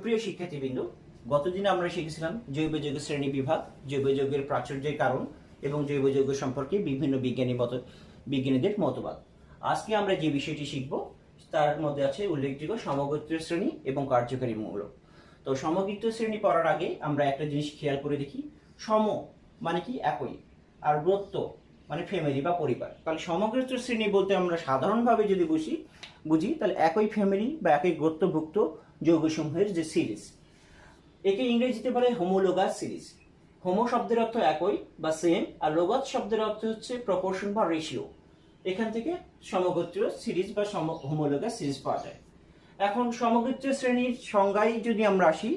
সুপ্রিয় শিক্ষার্থীবৃন্দ, গতদিনে আমরা শিখেছিলাম জৈব যৌগ শ্রেণী বিভাগ, জৈব যৌগের প্রাচুর্যের কারণ এবং জৈব যৌগ সম্পর্কে বিভিন্ন বিজ্ঞানীদের মতবাদ। আজকে আমরা যে বিষয়টি শিখব তার মধ্যে আছে উল্লেখযোগ্য সমগোত্রীয় শ্রেণী এবং কার্যকারী মৌল। তো সমগোত্রীয় শ্রেণী পড়ার আগে আমরা একটা জিনিস খেয়াল করে দেখি, সম মানে কি একই, আর গোত্র মানে ফ্যামিলি বা পরিবার। তাহলে সমগোত্রীয় শ্রেণী বলতে আমরা সাধারণভাবে যদি বুঝি তাহলে একই ফ্যামিলি বা একই গোত্রভুক্ত যৌগসমূহের যে সিরিজ, একে ইংরেজিতে বলে হোমোলোগাস সিরিজ। হোমো শব্দের অর্থ একই বা সেম, আর লোগাস শব্দের অর্থ হচ্ছে প্রপোর্শন বা রেশিও। এখান থেকে সমগোত্রীয় সিরিজ বা হোমোলোগাস সিরিজ পাওয়া যায়। এখন সমগোত্রীয় শ্রেণীর সংজ্ঞায় যদি আমরা আসি,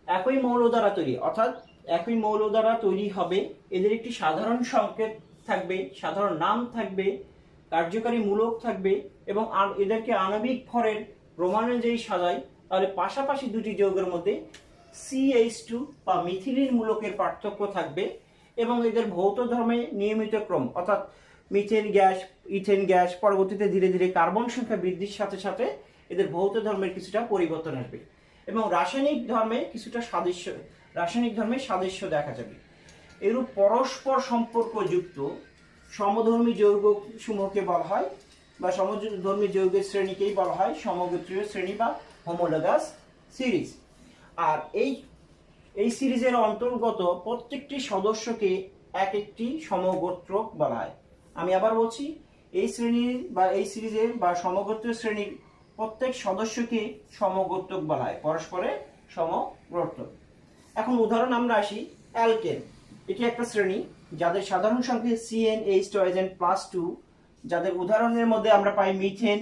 একই মৌল দ্বারা তৈরি, অর্থাৎ একই মৌল দ্বারা তৈরি হবে, এদের একটি সাধারণ সংকেত থাকবে, সাধারণ নাম থাকবে, কার্যকারী মূলক থাকবে এবং এদেরকে আণবিক ভরের প্রমাণ অনুযায়ী সাজায়। তাহলে পাশাপাশি দুটি যৌগের মধ্যে CH2 বা মিথিলিন মূলকের পার্থক্য থাকবে এবং এদের ভৌত ধর্মে নিয়মিত ক্রম, অর্থাৎ মিথেন গ্যাস, ইথেন গ্যাস পরবর্তীতে ধীরে ধীরে কার্বন সংখ্যা বৃদ্ধির সাথে সাথে এদের ভৌত ধর্মের কিছুটা পরিবর্তন আসবে এবং রাসায়নিক ধর্মে সাদৃশ্য দেখা যাবে। এরূপ পরস্পর সম্পর্কযুক্ত সমধর্মী যৌগ সমূহকে বলা হয় বা সমধর্মী যৌগের শ্রেণীকেই বলা হয় সমগোত্রীয় শ্রেণী বা হোমোলোগাস সিরিজ। আর এই সিরিজের অন্তর্গত প্রত্যেকটি সদস্যকে এক একটি সমগোত্রক বলা হয়। আমি আবার বলছি, এই শ্রেণীর বা এই সিরিজের বা সমগোত্রীয় শ্রেণীর প্রত্যেক সদস্যকে সমগোত্রক বলা হয়, পরস্পরে সমগোত্রক। এখন উদাহরণ আমরা আসি, অ্যালকেন। এটি একটা শ্রেণী যাদের সাধারণ সংখ্যা CnH2n+2, যাদের উদাহরণের মধ্যে আমরা পাই মিথেন,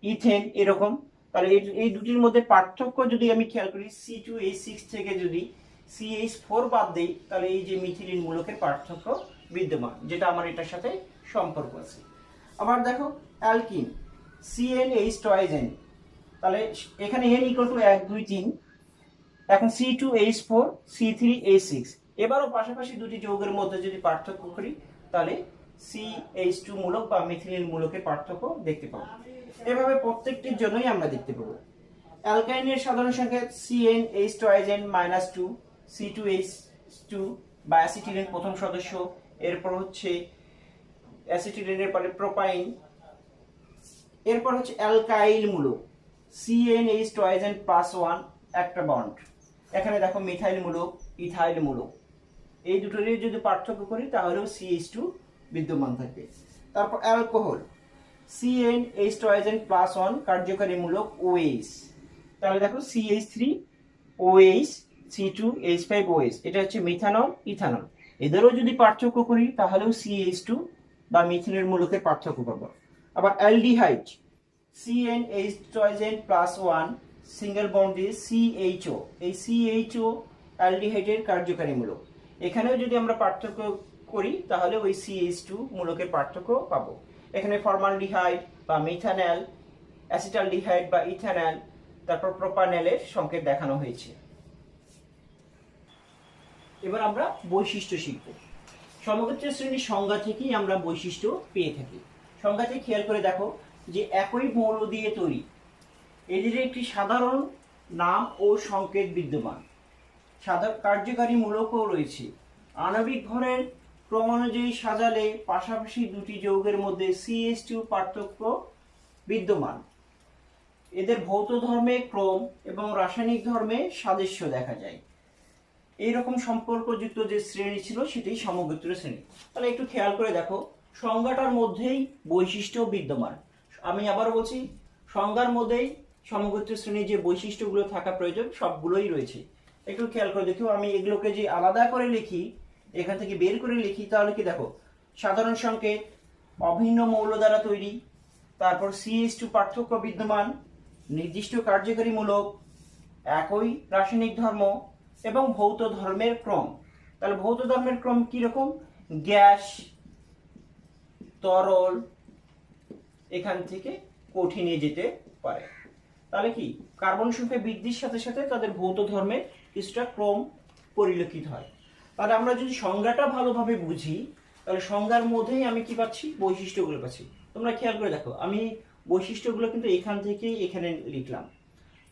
ইথেন এরকম। তাহলে এই দুটির মধ্যে পার্থক্য যদি আমি খেয়াল করি, C2H6 থেকে যদি CH4 বাদ দেই, তাহলে এই যে মিথিলিন মূলকের পার্থক্য বিদ্যমান, যেটা আমার এটার সাথে সম্পর্ক আছে। আবার দেখো অ্যালকিন, CnH2n, তাহলে এখানে n = 1 2 3, এখন C2H4 C3H6। এবারও পাশাপাশি দুটি যৌগের মধ্যে যদি পার্থক্য করি, তাহলে CH2 মূলক বা মিথিলিন মূলকের পার্থক্য দেখতে পাবো। এভাবে প্রত্যেকটির জন্যই আমরা দেখতে পাবো। অ্যালকাইনের সাধারণ সংখ্যা CnH2n-2, C2H2 বা অ্যাসিটিলিন প্রথম সদস্য, এরপর হচ্ছে অ্যাসিটিলিনের পরে প্রোপাইন, এরপর হচ্ছে অ্যালকাইল মূলক CnH2n+1 একটা বন্ড। এখানে দেখো মিথাইল মূলক, ইথাইল মূলক, এই দুটোরই যদি পার্থক্য করি তাহলেও CH2 বিদ্যমান থাকবে। তারপর অ্যালকোহল, CnH2n+1 কার্যকারী মূলক OH, তাহলে দেখো CH3OH C2H5OH, এটা হচ্ছে মিথানল, ইথানল। এদেরও যদি পার্থক্য করি তাহলেও CH2 বা মিথিনের মূলকের পার্থক্য পাবো। আবার অ্যালডিহাইড, CnH2n+1 সিঙ্গেল বন্ড দিয়ে CHO, এই CHO অ্যালডিহাইডের কার্যকারী মূলক। এখানেও যদি আমরা পার্থক্য করি তাহলে ওই CH2 মূলকের পার্থক্য পাবো। এখানে ফর্মালডিহাইড বা মিথানল, অ্যাসিটালডিহাইড বা ইথানল, তারপর প্রোপানলের সংকেত দেখানো হয়েছে। এবার আমরা বৈশিষ্ট্য শিখব। সমগোত্রীয় শ্রেণীর সংজ্ঞা থেকেই আমরা বৈশিষ্ট্য পেয়ে থাকি। সংজ্ঞাতে খেয়াল করে দেখো যে একই মৌল দিয়ে তৈরি, এদের একটি সাধারণ নাম ও সংকেত বিদ্যমান, কার্যকারী মূলকও রয়েছে। আণবিক ভরের ক্রম অনুযায়ী সাজালে পাশাপাশি দুটি যৌগের মধ্যে CH2 পার্থক্য বিদ্যমান। এদের ভৌত ধর্মে ক্রম এবং রাসায়নিক ধর্মে সাদৃশ্য দেখা যায়। এইরকম সম্পর্কযুক্ত যে শ্রেণী ছিল সেটাই সমগোত্রীয় শ্রেণী। তাহলে একটু খেয়াল করে দেখো, সংজ্ঞাটার মধ্যেই বৈশিষ্ট্য বিদ্যমান। আমি আবার বলছি, সংজ্ঞার মধ্যেই সমগোত্রীয় শ্রেণীর যে বৈশিষ্ট্যগুলো থাকা প্রয়োজন সবগুলোই রয়েছে। একটু খেয়াল করে দেখো, আমি এগুলোকে যে আলাদা করে লিখি, এখান থেকে বের করে লিখি, তাহলে কি দেখো, সাধারণ সংকেত, অভিন্ন মৌল দ্বারা তৈরি, তারপর CH2 পার্থক্য বিদ্যমান, নির্দিষ্ট কার্যকারী মূলক, একই রাসায়নিক ধর্ম এবং ভৌত ধর্মের ক্রম। তাহলে ভৌত ধর্মের ক্রম কি রকম? গ্যাস, তরল, এখান থেকে কঠিনে যেতে পারে। তাহলে কি কার্বন সংখ্যা বৃদ্ধির সাথে সাথে তাদের ভৌত ধর্মের কিছুটা ক্রম পরিলক্ষিত হয়। তাহলে আমরা যদি সংজ্ঞাটা ভালোভাবে বুঝি, তাহলে সংজ্ঞার মধ্যেই আমি কি পাচ্ছি? বৈশিষ্ট্যগুলো পাচ্ছি। তোমরা খেয়াল করে দেখো, আমি বৈশিষ্ট্যগুলো কিন্তু এখান থেকে এখানে লিখলাম।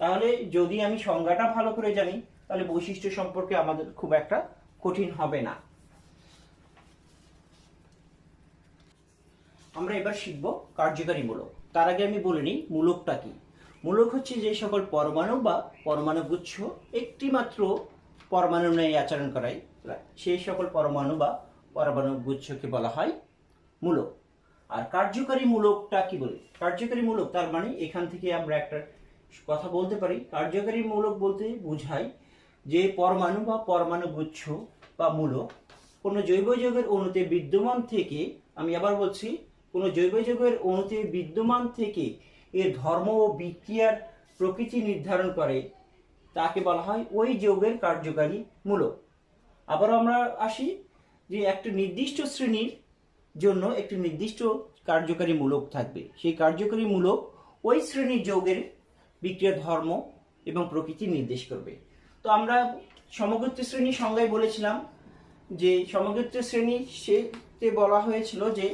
তাহলে যদি আমি সংজ্ঞাটা ভালো করে জানি তাহলে বৈশিষ্ট্য সম্পর্কে আমাদের খুব একটা কঠিন হবে না। আমরা এবার শিখব কার্যকারী মূলক। তার আগে আমি বলে নিই মূলকটা কি। মূলক হচ্ছে যে সকল পরমাণু বা পরমাণু গুচ্ছ একটি মাত্র পরমাণু নিয়ে আচরণ করায়, সেই সকল পরমাণু বা পরমাণু গুচ্ছকে বলা হয় মূলক। আর কার্যকারী মূলকটা কি বলে? কার্যকারী মূলক তার মানে এখান থেকে আমরা একটা কথা বলতে পারি, কার্যকারী মূলক বলতে বোঝায় যে পরমাণু বা পরমাণু গুচ্ছ বা মূলক কোনো জৈব যৌগের অণুতে বিদ্যমান থেকে, আমি আবার বলছি, কোনো জৈব যৌগের অণুতে বিদ্যমান থেকে এর ধর্ম ও বিক্রিয়ার প্রকৃতি নির্ধারণ করে, তাকে বলা হয় ওই যৌগের কার্যকারী মূলক। আবার আমরা আসি যে একটা নির্দিষ্ট শ্রেণীর জন্য একটি নির্দিষ্ট কার্যকারী মূলক থাকবে, সেই কার্যকারী মূলক ওই শ্রেণীর যৌগের বিক্রিয়ার ধর্ম এবং প্রকৃতি নির্দেশ করবে। তো আমরা সমগোত্রীয় শ্রেণী সংজ্ঞায় বলেছিলাম যে সমগোত্রীয় শ্রেণী সেতে বলা হয়েছিল যে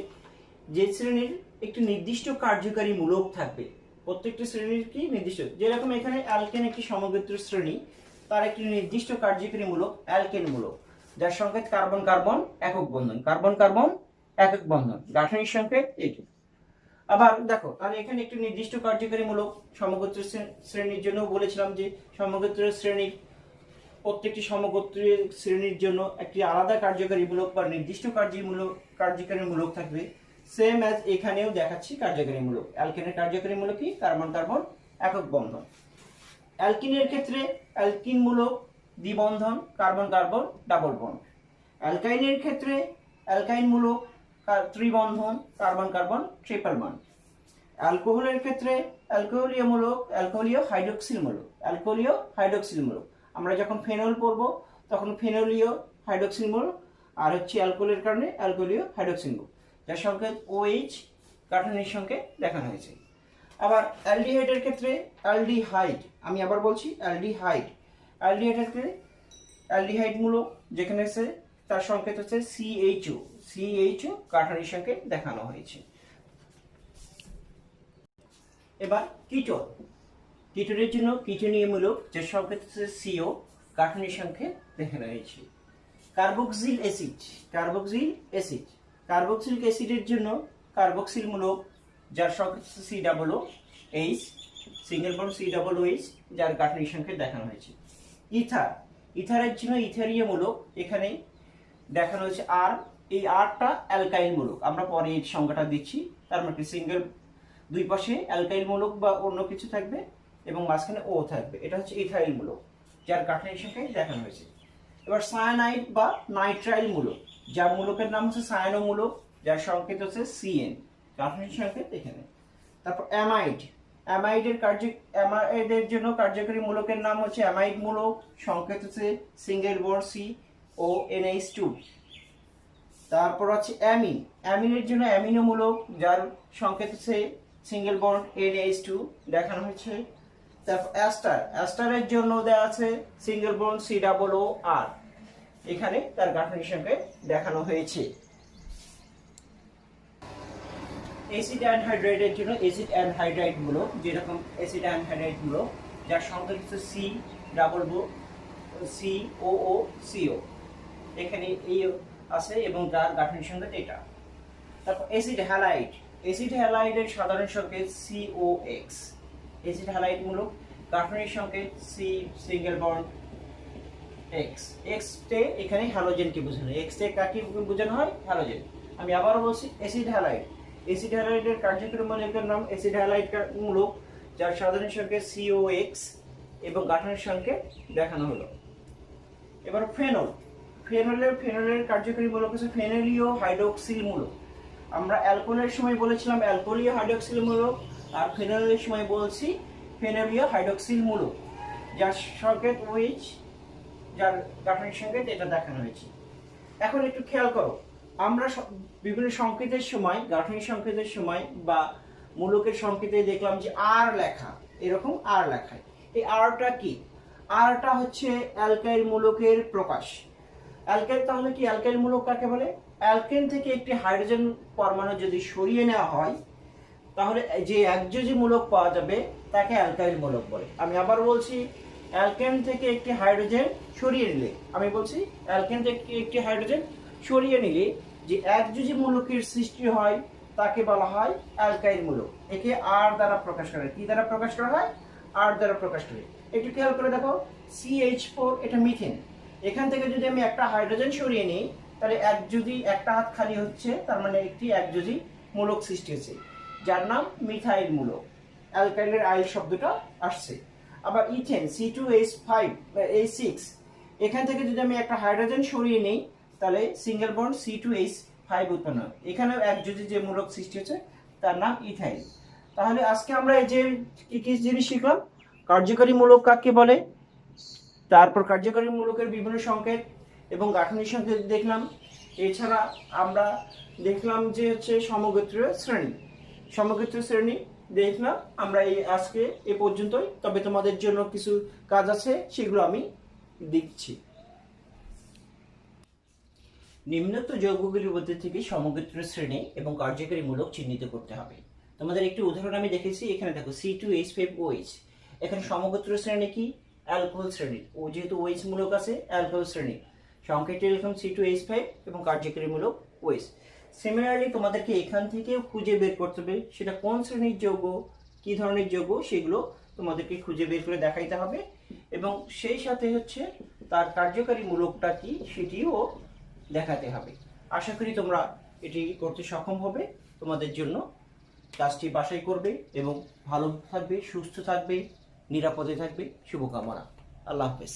যে শ্রেণীর একটি নির্দিষ্ট কার্যকারী মূলক থাকবে, প্রত্যেকটি শ্রেণীর কি নির্দিষ্ট, যেরকম এখানে অ্যালকেন একটি সমগোত্রীয় শ্রেণী, তার একটি নির্দিষ্ট কার্যকারী মূলক অ্যালকেন মূলক, যার সংকেত কার্বন কার্বন একক বন্ধন, কার্বন কার্বন একক বন্ধন, গাঠনিক সংকেত এইটি। আবার দেখো তাহলে এখানে একটি নির্দিষ্ট কার্যকারী মূলক সমগোত্রীয় শ্রেণীর জন্য বলেছিলাম যে সমগোত্রীয় শ্রেণীর প্রত্যেকটি সমগোত্রীয় শ্রেণীর জন্য একটি আলাদা কার্যকারী মূলক বা নির্দিষ্ট কার্যকারী মূলক থাকবে। সেম অ্যাজ এখানেও দেখাচ্ছি কার্যকারী মূলক। অ্যালকেনের কার্যকারী মূলক কি? কার্বন কার্বন একক বন্ধন। অ্যালকিনের ক্ষেত্রে অ্যালকিন মূলক দ্বিবন্ধন, কার্বন কার্বন ডাবল বন্ড। অ্যালকাইনের ক্ষেত্রে অ্যালকাইন মূলক ত্রিবন্ধন, কার্বন কার্বন ট্রিপল বন্ড। অ্যালকোহলের ক্ষেত্রে অ্যালকোহলীয় মূলক অ্যালকোহলীয় হাইড্রোক্সিল মূলক, অ্যালকোহলীয় হাইড্রোক্সিল মূলক। আমরা যখন ফেনল পড়ব তখন ফেনলীয় হাইড্রোক্সিল মূলক, আর হচ্ছে অ্যালকোহলের কারণে অ্যালকোহলীয় হাইড্রোক্সিল মূলক, যার সংকেত OH গাঠনিক সংকেত দেখানো হয়েছে। আবার অ্যালডিহাইডের ক্ষেত্রে অ্যালডিহাইড, আমি আবার বলছি অ্যালডিহাইড, অ্যালডিহাইডের ক্ষেত্রে অ্যালডিহাইড মূলক, যেখানে তার সংকেত হচ্ছে CHO গাঠনিক সংকেত দেখানো হয়েছে। এবার কিটোন, কিটোনের জন্য কিটোনীয় মূলক, যার সংকেত হচ্ছে CO গাঠনিক সংকেত দেখানো হয়েছে। Carboxyl acid, carboxyl acid, carboxylic অ্যাসিডের জন্য কার্বক্সিল মূলক, যার সংকেত হচ্ছে COOH, সিঙ্গেল বন্ড COOH, যার গাঠনিক সংকেত দেখানো হয়েছে। ইথার, ইথারের জন্য ইথারীয় মূলক, এখানে দেখানো হয়েছে আর, এই আরটা অ্যালকাইল মূলক, আমরা পরে এই সংজ্ঞাটা দিচ্ছি। তার মানে সিঙ্গেল, দুই পাশে অ্যালকাইল মূলক বা অন্য কিছু থাকবে এবং মাঝখানে O থাকবে, এটা হচ্ছে ইথাইল মূলক, যার গাঠনিক সংকেত দেখানো হয়েছে। এবার সায়ানাইড বা নাইট্রাইল মূলক, যার মূলকের নাম হচ্ছে সায়ানো মূলক, যার সংকেত হচ্ছে CN, গাঠনিক সংকেত এখানে। তারপর অ্যামাইড, অ্যামাইডের জন্য কার্যকরী মূলকের নাম হচ্ছে অ্যামাইড মূলক, সংকেত হচ্ছে সিঙ্গেল বন্ড CONH2। তারপর হচ্ছে অ্যামিন, অ্যামিনের জন্য অ্যামিনো মূলক, যার সংকেত হচ্ছে সিঙ্গেল বন্ড NH2 দেখানো হয়েছে। তারপর অ্যাস্টার, অ্যাস্টারের জন্য দেওয়া আছে সিঙ্গেল বন্ড COOR, এখানে তার গাঠনিক সংকেত দেখানো হয়েছে। অ্যাসিড অ্যানহাইড্রাইডের জন্য অ্যাসিড অ্যানহাইড্রাইড মূলক, যেরকম অ্যাসিড অ্যানহাইড্রাইড মূলক, যার সংকেত হচ্ছে COO, এখানে এই আছে এবং তার গাঠনিক সংকেত এটা। তারপর অ্যাসিড হ্যালাইড, অ্যাসিড হ্যালাইডের সাধারণ সংকেত COX, অ্যাসিড হ্যালাইড মূলক, গাঠনিক সংকেত C single bond X, X তে এখানে হ্যালোজেনকে বোঝানো, X তে কাকে বোঝানো হয়? হ্যালোজেন। আমি আবারও বলছি অ্যাসিড হ্যালাইড, অ্যাসিড হ্যালাইডের কার্যকরী মূলকের নাম অ্যাসিড হ্যালাইড মূলক, যার সাধারণ সংকেত COX এবং গাঠনিক সংকেত দেখানো হলো। এবার ফেনল, ফেনলের কার্যকরী মূলক হচ্ছে ফেনলীয় হাইড্রোক্সিল মূলক। আমরা অ্যালকোহলের সময় বলেছিলাম অ্যালকোহলীয় হাইড্রোক্সিল মূলক, আর ফেনলের সময় বলছি ফেনলীয় হাইড্রোক্সিল মূলক, যার সংকেত OH, যার গাঠনিক সংকেত এটা দেখানো হয়েছে। এখন একটু খেয়াল করো, আমরা বিভিন্ন সংকেতের সময়, গাঠনিক সংকেতের সময় বা মূলকের সংকেতে দেখলাম যে আর লেখা, এরকম আর লেখায়। এই আরটা কি? আরটা হচ্ছে অ্যালকাইল মূলকের প্রকাশ। অ্যালকাইল তাহলে কি? অ্যালকাইল মূলক কাকে বলে? অ্যালকেন থেকে একটি হাইড্রোজেন পরমাণু যদি সরিয়ে নেওয়া হয় তাহলে যে একযোজী মূলক পাওয়া যাবে তাকে অ্যালকাইল মূলক বলে। আমি আবার বলছি, অ্যালকেন থেকে একটি হাইড্রোজেন সরিয়ে নিলে, আমি বলছি অ্যালকেন থেকে একটি হাইড্রোজেন সরিয়ে নিলে যে একযোজী মূলকের সৃষ্টি হয় তাকে বলা হয় অ্যালকাইল মূলক। একে আর দ্বারা প্রকাশ করা হয়। কি দ্বারা প্রকাশ করা হয়? আর দ্বারা প্রকাশ করে। একটু খেয়াল করে দেখো, CH4 এটা মিথেন। এখান থেকে যদি আমি একটা হাইড্রোজেন সরিয়ে নিই তাহলে যদি একটা হাত খালি হচ্ছে, তার মানে একটি একযোজী মূলক সৃষ্টি হচ্ছে যার নাম মিথাইল মূলক। অ্যালকাইলের আইল শব্দটা আসছে। আবার ইথেন C2H6, এখান থেকে যদি আমি একটা হাইড্রোজেন সরিয়ে নিই তাহলে সিঙ্গেল বন্ড C2H5 উৎপন্ন হয়। এখানেও একযোজী যে মূলক সৃষ্টি হচ্ছে তার নাম ইথাইল। তাহলে আজকে আমরা এই যে কি জিনিস শিখলাম, কার্যকরী মূলক কাকে বলে, তারপর কার্যকরী মূলকের বিভিন্ন সংকেত এবং গাঠনিক সংকেত দেখলাম। এছাড়া আমরা দেখলাম যে হচ্ছে সমগোত্রীয় শ্রেণী, সমগোত্রীয় শ্রেণী দেখলাম আমরা এই আজকে এ পর্যন্তই। তবে তোমাদের জন্য কিছু কাজ আছে, সেগুলো আমি দিচ্ছি। নিম্নোক্ত যৌগগুলির মধ্যে থেকে সমগোত্রীয় শ্রেণী এবং কার্যকরী মূলক চিহ্নিত করতে হবে। তোমাদের একটি উদাহরণ আমি দেখেছি, এখানে দেখো C2H5OH। এখানে সমগোত্রীয় শ্রেণী কি? অ্যালকোহল শ্রেণীর। ও যেহেতু OH মূলক আছে, অ্যালকোহল শ্রেণী। সংকেতটি এরকম C2H5 এবং কার্যকরী মূলক OH। সিমিলারলি তোমাদেরকে এখান থেকেও খুঁজে বের করতে হবে সেটা কোন শ্রেণীর যৌগ, কি ধরনের যৌগ, সেগুলো তোমাদেরকে খুঁজে বের করে দেখাইতে হবে এবং সেই সাথে হচ্ছে তার কার্যকরী মূলকটা কি সেটিও দেখাতে হবে। আশা করি তোমরা এটি করতে সক্ষম হবে। তোমাদের জন্য কাজটি বাসায় করবে এবং ভালো থাকবে, সুস্থ থাকবে, নিরাপদে থাকবে। শুভকামনা। আল্লাহ হাফেজ।